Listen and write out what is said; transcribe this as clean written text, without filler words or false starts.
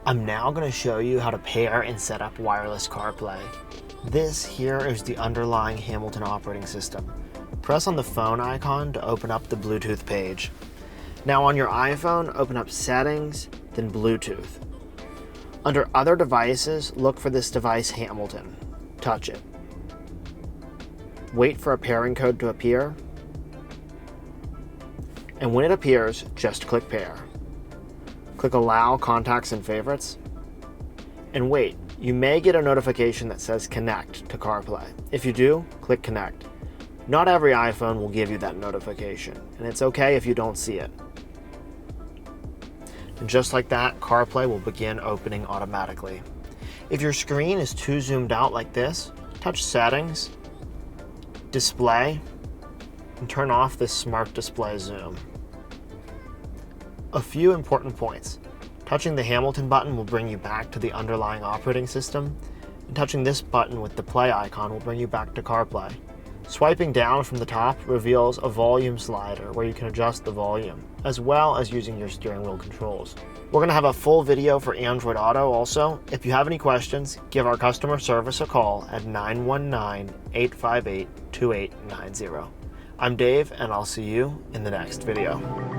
I'm now going to show you how to pair and set up wireless CarPlay. This here is the underlying Hamilton operating system. Press on the phone icon to open up the Bluetooth page. Now on your iPhone, open up Settings, then Bluetooth. Under Other Devices, look for this device Hamilton. Touch it. Wait for a pairing code to appear. And when it appears, just click Pair. Click Allow Contacts and Favorites. And wait, you may get a notification that says Connect to CarPlay. If you do, click Connect. Not every iPhone will give you that notification, and it's okay if you don't see it. And just like that, CarPlay will begin opening automatically. If your screen is too zoomed out like this, touch Settings, Display, and turn off this Smart Display Zoom. A few important points. Touching the Hamilton button will bring you back to the underlying operating system, and touching this button with the play icon will bring you back to CarPlay. Swiping down from the top reveals a volume slider where you can adjust the volume, as well as using your steering wheel controls. We're going to have a full video for Android Auto also. If you have any questions, give our customer service a call at 919-858-2890. I'm Dave, and I'll see you in the next video.